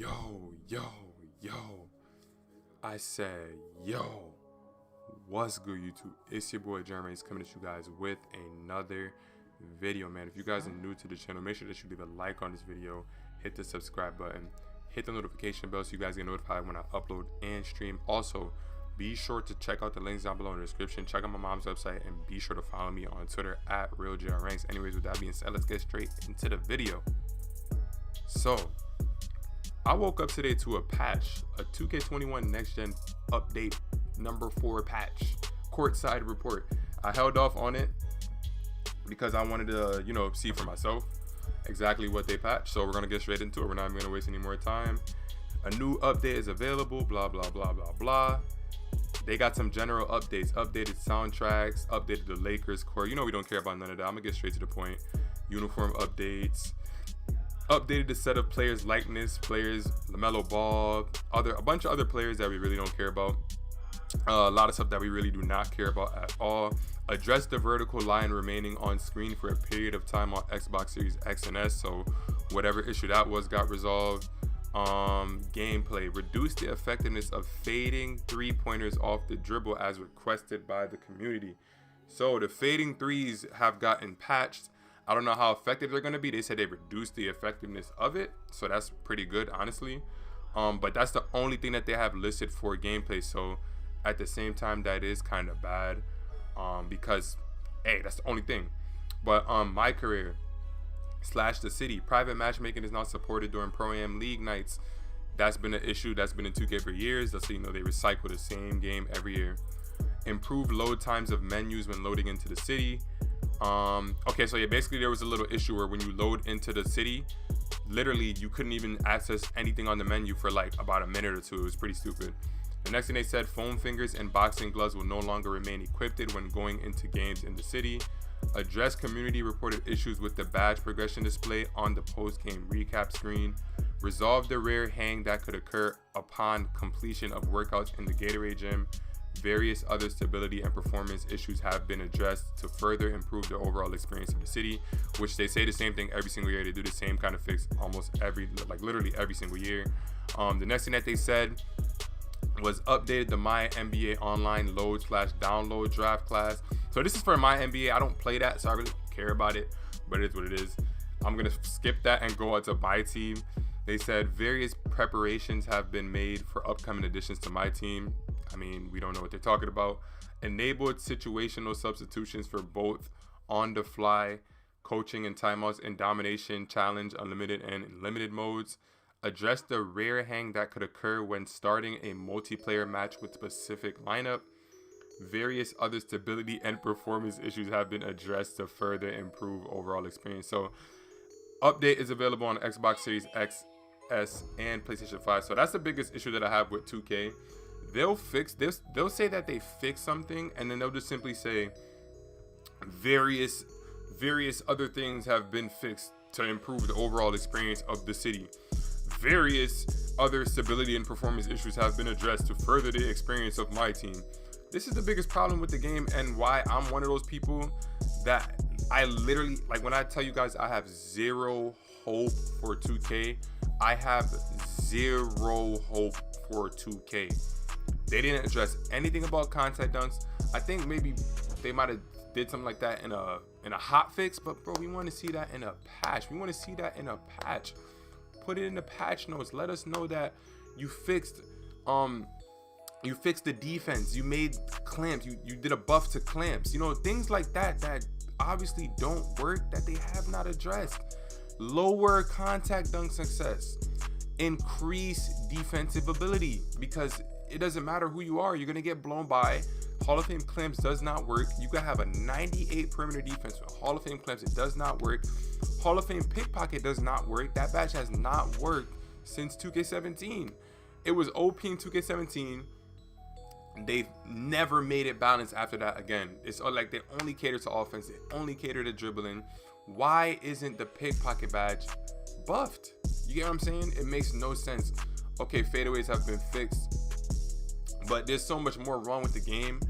Yo. I said, yo. What's good, YouTube? It's your boy Jeremy coming at you guys with another video, man. If you guys are new to the channel, make sure that you leave a like on this video, hit the subscribe button, hit the notification bell so you guys get notified when I upload and stream. Also, be sure to check out the links down below in the description. Check out my mom's website and be sure to follow me on Twitter at RealJRranks. Anyways, with that being said, let's get straight into the video. So, I woke up today to a patch, a 2K21 Next Gen update number 4 patch, courtside report. I held off on it because I wanted to, see for myself exactly what they patched. So we're gonna get straight into it. We're not even gonna waste any more time. A new update is available, blah, blah, blah, blah, blah. They got some general updates, updated soundtracks, updated the Lakers core. We don't care about none of that. I'm gonna get straight to the point. Uniform updates, updated the set of players likeness, players, LaMelo Ball, a bunch of other players that we really don't care about. A lot of stuff that we really do not care about at all. Address the vertical line remaining on screen for a period of time on Xbox Series X and S. So whatever issue that was got resolved. Gameplay, reduce the effectiveness of fading 3-pointers off the dribble as requested by the community. So the fading threes have gotten patched. I don't know how effective they're going to be. They said they reduced the effectiveness of it, so that's pretty good, honestly. But that's the only thing that they have listed for gameplay. So at the same time, that is kind of bad, because hey, that's the only thing. But my career / the city, private matchmaking is not supported during Pro-Am League nights. That's been an issue that's been in 2K for years. That's so they recycle the same game every year. Improve load times of menus when loading into the city. Okay, so yeah, basically there was a little issue where when you load into the city, literally you couldn't even access anything on the menu for like about a minute or two. It was pretty stupid. The next thing they said, foam fingers and boxing gloves will no longer remain equipped when going into games in the city. Address community reported issues with the badge progression display on the post-game recap screen. Resolve the rare hang that could occur upon completion of workouts in the Gatorade gym. Various other stability and performance issues have been addressed to further improve the overall experience of the city, which they say the same thing every single year. They do the same kind of fix almost literally every single year. The next thing that they said was updated the My NBA Online load / download draft class. So this is for My NBA. I don't play that, so I really don't care about it, but it is what it is. I'm gonna skip that and go on to My Team. They said various preparations have been made for upcoming additions to My Team. I mean, we don't know what they're talking about. Enabled situational substitutions for both on-the-fly coaching and timeouts in domination, challenge, unlimited, and limited modes. Address the rare hang that could occur when starting a multiplayer match with specific lineup. Various other stability and performance issues have been addressed to further improve overall experience. So, update is available on Xbox Series X, S, and PlayStation 5. So that's the biggest issue that I have with 2K. They'll fix this. They'll say that they fix something, and then they'll just simply say various other things have been fixed to improve the overall experience of the city. Various other stability and performance issues have been addressed to further the experience of My Team. This is the biggest problem with the game, and why I'm one of those people that I literally, like, when I tell you guys I have zero hope for 2K, I have zero hope for 2K. They didn't address anything about contact dunks. I think maybe they might have did something like that in a hot fix, but bro, we want to see that in a patch. We want to see that in a patch. Put it in the patch notes. Let us know that you fixed the defense. You made clamps. You did a buff to clamps. Things like that obviously don't work, that they have not addressed. Lower contact dunk success. Increase defensive ability, because it doesn't matter who you are, you're gonna get blown by. Hall of Fame clamps does not work. You can have a 98 perimeter defense with Hall of Fame clamps. It does not work. Hall of Fame pickpocket does not work. That badge has not worked since 2K17. It was OP in 2K17. They've never made it balanced after that again. It's like they only cater to offense. They only cater to dribbling. Why isn't the pickpocket badge buffed? You get what I'm saying? It makes no sense. Okay, fadeaways have been fixed, but there's so much more wrong with the game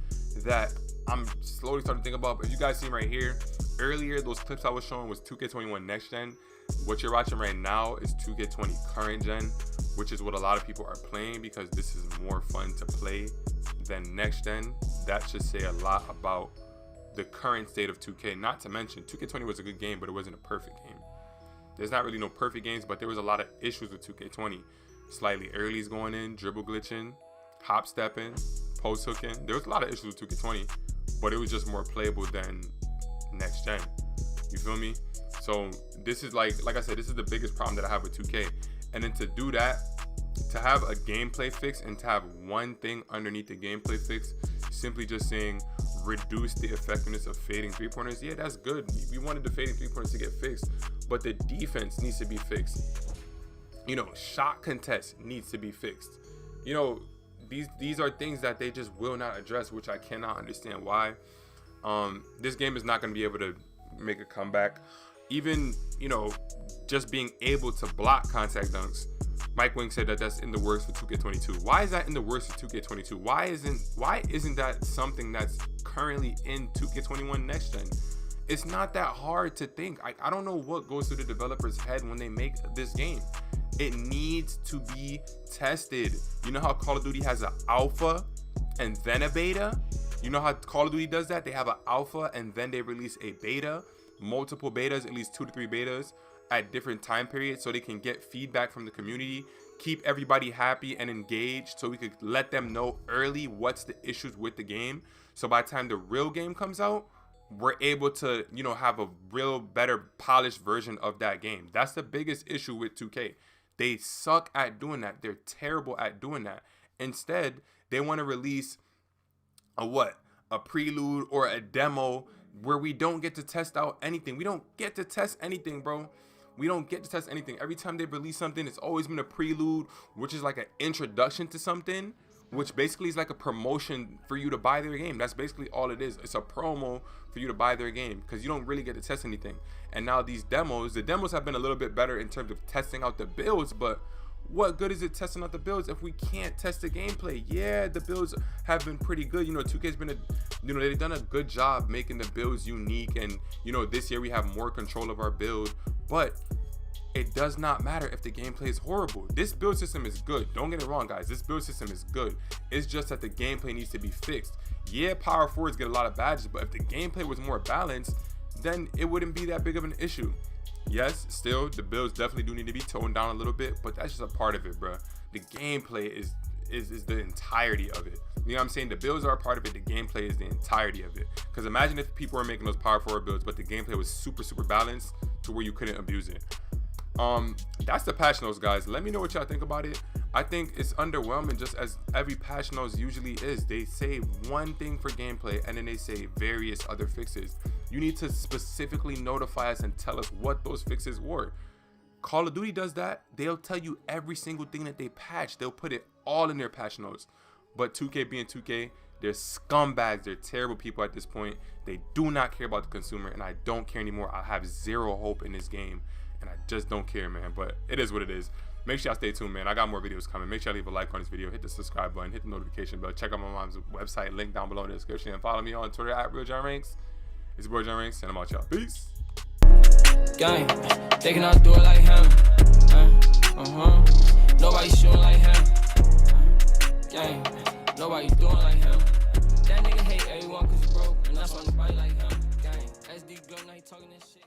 that I'm slowly starting to think about. But if you guys see right here, earlier those clips I was showing was 2K21 Next Gen. What you're watching right now is 2K20 Current Gen. which is what a lot of people are playing because this is more fun to play than next gen, that should say a lot about the current state of 2K. Not to mention 2K20 was a good game, but it wasn't a perfect game. There's not really no perfect games, but there was a lot of issues with 2K20. Slightly early's going in, dribble glitching, hop stepping, post hooking. There was a lot of issues with 2K20, but it was just more playable than next gen. You feel me? So this is like I said, this is the biggest problem that I have with 2K. And then to do that, to have a gameplay fix and to have one thing underneath the gameplay fix, simply just saying reduce the effectiveness of fading 3-pointers. Yeah, that's good. We wanted the fading 3-pointers to get fixed, but the defense needs to be fixed. You know, shot contest needs to be fixed. You know, these are things that they just will not address, which I cannot understand why. This game is not going to be able to make a comeback. Even, you know, just being able to block contact dunks. Mike Wing said that that's in the works for 2K22. Why is that in the works for 2K22? Why isn't that something that's currently in 2K21 next gen? It's not that hard to think. I don't know what goes through the developer's head when they make this game. It needs to be tested. You know how Call of Duty has an alpha and then a beta? You know how Call of Duty does that? They have an alpha and then they release a beta, multiple betas, at least 2 to 3 betas at different time periods, so they can get feedback from the community, keep everybody happy and engaged, so we could let them know early what's the issues with the game. So by the time the real game comes out, we're able to, you know, have a real better polished version of that game. That's the biggest issue with 2K. They suck at doing that. They're terrible at doing that. Instead, they want to release a prelude or a demo where we don't get to test out anything. We don't get to test anything, bro. We don't get to test anything. Every time they release something, it's always been a prelude, which is like an introduction to something, which basically is like a promotion for you to buy their game. That's basically all it is. It's a promo for you to buy their game because you don't really get to test anything. And now these demos, the demos have been a little bit better in terms of testing out the builds, but what good is it testing out the builds if we can't test the gameplay? Yeah, the builds have been pretty good. You know, 2K's been they've done a good job making the builds unique, and you know, this year we have more control of our build, but it does not matter if the gameplay is horrible. This build system is good. Don't get it wrong, guys. This build system is good. It's just that the gameplay needs to be fixed. Yeah, power forwards get a lot of badges, but if the gameplay was more balanced, then it wouldn't be that big of an issue. Yes, still, the builds definitely do need to be toned down a little bit, but that's just a part of it, bro. The gameplay is the entirety of it. You know what I'm saying? The builds are a part of it. The gameplay is the entirety of it. Because imagine if people were making those power forward builds, but the gameplay was super, super balanced to where you couldn't abuse it. That's the patch notes, guys. Let me know what y'all think about it. I think it's underwhelming, just as every patch notes usually is. They say one thing for gameplay and then they say various other fixes. You need to specifically notify us and tell us what those fixes were. Call of Duty does that. They'll tell you every single thing that they patch. They'll put it all in their patch notes. But 2K being 2K, they're scumbags. They're terrible people at this point. They do not care about the consumer, and I don't care anymore. I have zero hope in this game, and I just don't care, man. But it is what it is. Make sure y'all stay tuned, man. I got more videos coming. Make sure y'all leave a like on this video, hit the subscribe button, hit the notification bell, check out my mom's website, link down below in the description, and follow me on Twitter at RealJohnRanks. It's your boy John Ranks, and I'm out, y'all. Peace. Gang, they cannot do it like him. Nobody shooting like him. Gang, nobody doing like him. That nigga hate everyone cause he broke, and that's why nobody like him. Gang, SD girl, now he talking this shit.